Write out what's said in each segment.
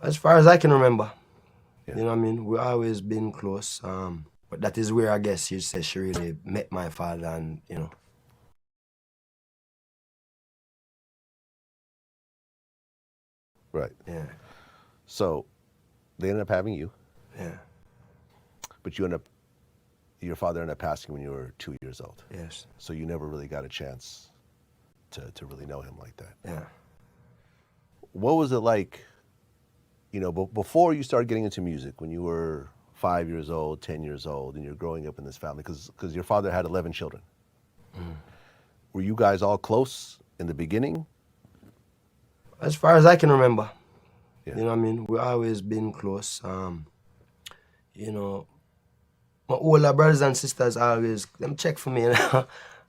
As far as I can remember, Yeah. you know what I mean? We've always been close. But that is where I guess you say she really met my father and, Right. yeah, So they ended up having you, yeah, but your father ended up passing when you were 2 years old. yes, So you never really got a chance to really know him like that. yeah. What was it like, before you started getting into music, when you were 5 years old, 10 years old, and you're growing up in this family? Because your father had 11 children. Were you guys all close in the beginning? As far as I can remember, Yeah. you know what I mean? We've always been close. You know, my older brothers and sisters always them check for me,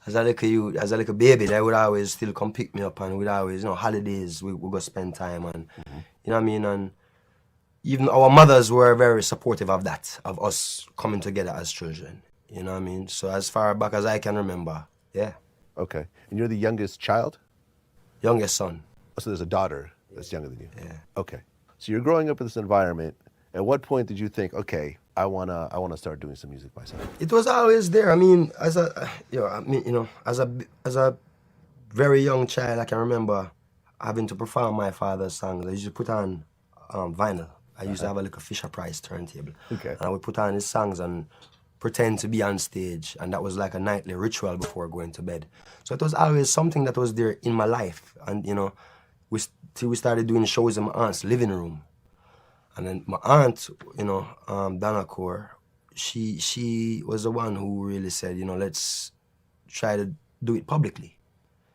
As a little youth, as a little baby, they would always still come pick me up and we'd always, holidays we go spend time and Hmm. you know what I mean? And even our mothers were very supportive of that, of us coming together as children. You know what I mean? So as far back as I can remember, yeah. Okay. And you're the youngest child? Youngest son. So there's a daughter that's younger than you. Yeah. Okay. So you're growing up in this environment. At what point did you think, okay, I wanna start doing some music myself? It was always there. I mean, as a very young child, I can remember having to perform my father's songs. I used to put on vinyl. I used to have a little Fisher Price turntable. Okay. And I would put on his songs and pretend to be on stage. And that was like a nightly ritual before going to bed. So it was always something that was there in my life. And, till we started doing shows in my aunt's living room. And then my aunt, Donna Core, she was the one who really said, let's try to do it publicly.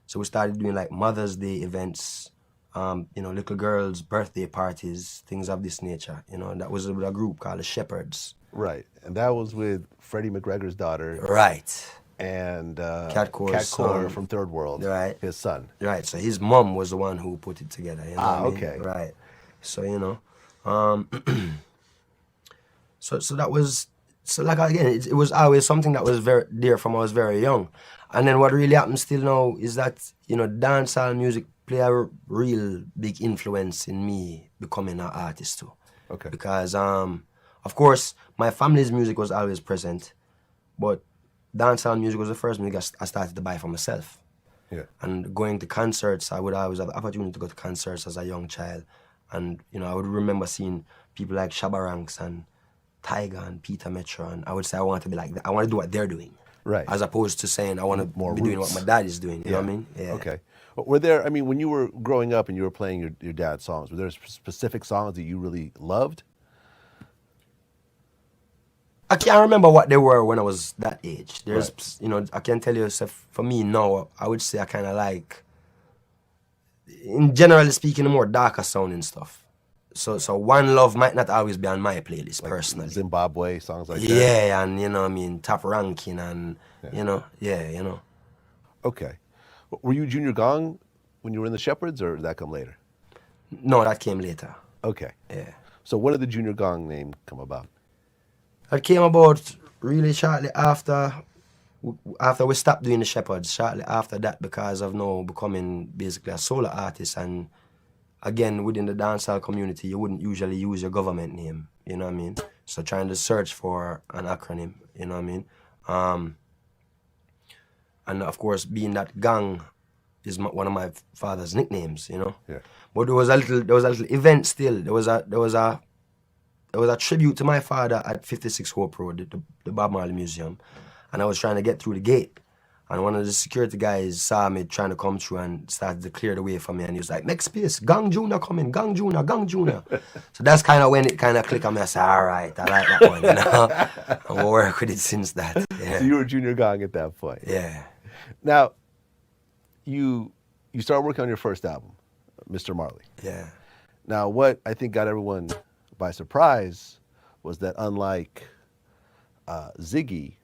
So we started doing like Mother's Day events, little girls' birthday parties, things of this nature. And that was with a group called the Shepherds. Right. And that was with Freddie McGregor's daughter Right. and Cat Core's Cat Core son. from Third World, Right. his son. Right. So his mom was the one who put it together. You know what I mean? Okay. Right. So, um, so that was, so like again, it was always something that was very dear from I was very young. And then what really happens still now is that, dancehall music play a real big influence in me becoming an artist too. Okay. Because, of course, my family's music was always present, but dancehall music was the first music I started to buy for myself. Yeah. And going to concerts, I would always have the opportunity to go to concerts as a young child. And, I would remember seeing people like Shabba Ranks and Tiger and Peter Metro, and I would say I want to be like that. I want to do what they're doing. Right. As opposed to saying I want to More be doing what roots. my dad is doing. You know what I mean? Yeah. Okay. Were there, I mean, when you were growing up and you were playing your dad's songs, were there specific songs that you really loved? I can't remember what they were when I was that age. There's, Right. I can tell you, so for me now, I would say I kind of like, in generally speaking, the more darker sounding stuff. So One Love might not always be on my playlist Like personally. Zimbabwe, songs like that? Yeah, and what I mean, top ranking and, yeah. Okay. Were you Junior Gong when you were in the Shepherds, or did that come later? No, that came later. Okay. Yeah. So when did the Junior Gong name come about? That came about really shortly after we stopped doing the Shepherds, shortly after that, because of now becoming basically a solo artist. And again, within the dancehall community, you wouldn't usually use your government name, you know what I mean? So trying to search for an acronym, you know what I mean? And of course, being that Gang is one of my father's nicknames. Yeah. But there was a little event still. There was a tribute to my father at 56 Hope Road, the Bob Marley Museum. And I was trying to get through the gate. And one of the security guys saw me trying to come through and started to clear the way for me. And he was like, make space, Gang Junior coming, Gang Junior, Gang Junior. So that's kind of when it kind of clicked on me. I said, all right, I like that one, And we'll work with it since that. Yeah. So you were Junior Gong at that point. Yeah. Now, you started working on your first album, Mr. Marley. Yeah. Now, what I think got everyone by surprise was that unlike Ziggy,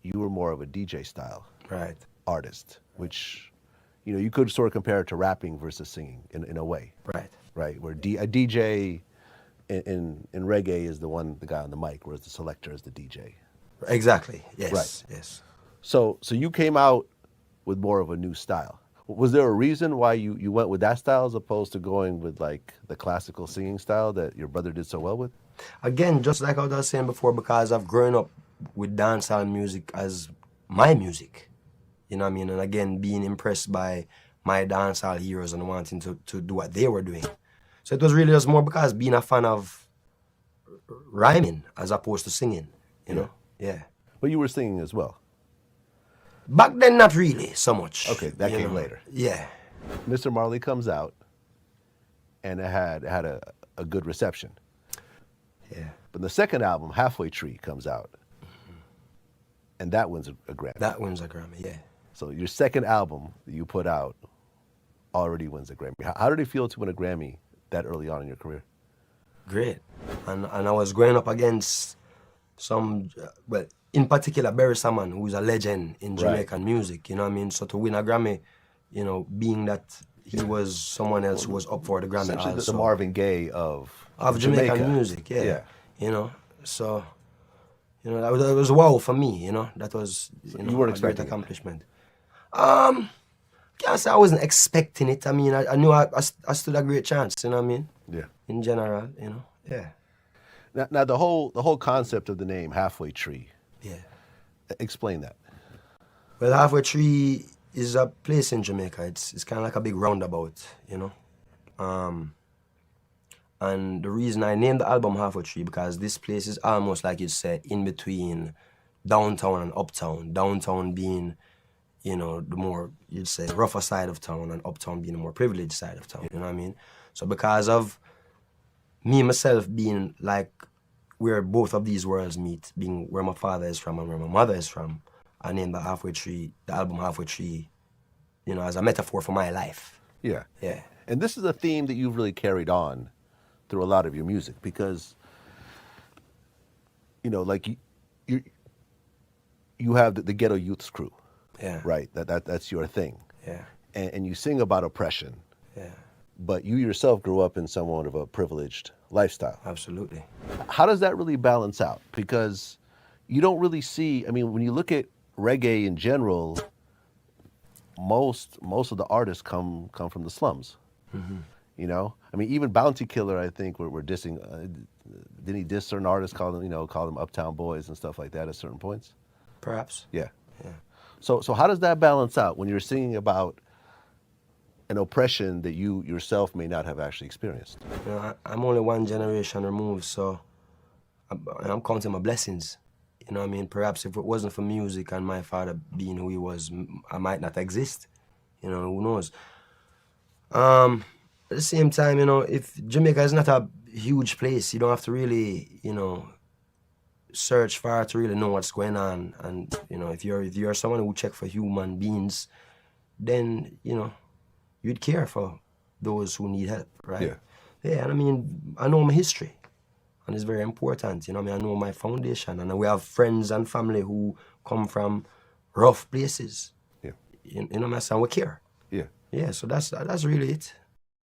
you were more of a DJ style Right. artist, which, you could sort of compare it to rapping versus singing in a way, Right. right? Where a DJ in reggae is the guy on the mic, whereas the selector is the DJ. Exactly. Yes. Right. Yes. So you came out with more of a new style. Was there a reason why you went with that style as opposed to going with like the classical singing style that your brother did so well with? Again, just like I was saying before, because I've grown up with dancehall music as my music, you know what I mean? And again, being impressed by my dancehall heroes and wanting to do what they were doing. So it was really just more because being a fan of rhyming as opposed to singing, you know? Yeah. But you were singing as well. Back then, not really so much. Okay, that you came know? later. Yeah. Mr. Marley comes out, and it had a good reception. Yeah. But the second album, Halfway Tree, comes out, and that wins a Grammy. That wins a Grammy, yeah. So your second album that you put out already wins a Grammy. How did it feel to win a Grammy that early on in your career? Great. And I was going up against some, well, in particular, Barry Salmon, who's a legend in Jamaican music, you know what I mean? So to win a Grammy, you know, being that he was someone else who was up for the Grammy Essentially also. the Marvin Gaye of Jamaican Jamaica. music, yeah. You know, so, you know, that was wow for me, you know? That was, you weren't a great expecting it. accomplishment. Can't say I wasn't expecting it. I mean, I knew I stood a great chance, you know what I mean? Yeah. In general, you know, yeah. Now the whole concept of the name Halfway Tree. Yeah. Explain that. Well, Halfway Tree is a place in Jamaica. It's kind of like a big roundabout, you know? And the reason I named the album Halfway Tree, because this place is almost like you said, in between downtown and uptown. Downtown being, you know, the more, you'd say, rougher side of town, and uptown being the more privileged side of town, you know what I mean? So because of me, myself, being like where both of these worlds meet, being where my father is from and where my mother is from, I named the album Halfway Tree, you know, as a metaphor for my life. Yeah. Yeah. And this is a theme that you've really carried on through a lot of your music because, you know, like you have the Ghetto Youths crew. Yeah. Right. That's your thing. Yeah. And you sing about oppression. Yeah. But you yourself grew up in somewhat of a privileged lifestyle. Absolutely. How does that really balance out? Because you don't really see, I mean, when you look at reggae in general, most of the artists come from the slums. Mm-hmm. You know, I mean, even Bounty Killer, I think, we're dissing. Didn't he diss certain artists, call them Uptown Boys and stuff like that at certain points? Perhaps. Yeah. Yeah. So how does that balance out when you're singing about an oppression that you yourself may not have actually experienced? You know, I'm only one generation removed, so I'm counting my blessings. You know what I mean? Perhaps if it wasn't for music and my father being who he was, I might not exist. You know, who knows? At the same time, you know, if Jamaica is not a huge place, you don't have to really, you know, search far to really know what's going on. And, you know, if you're someone who check for human beings, then, you know, you'd care for those who need help, right? Yeah. Yeah, and I mean, I know my history, and it's very important, you know what I mean? I know my foundation, and we have friends and family who come from rough places. Yeah. You know what I'm saying? We care. Yeah. Yeah, so that's really it.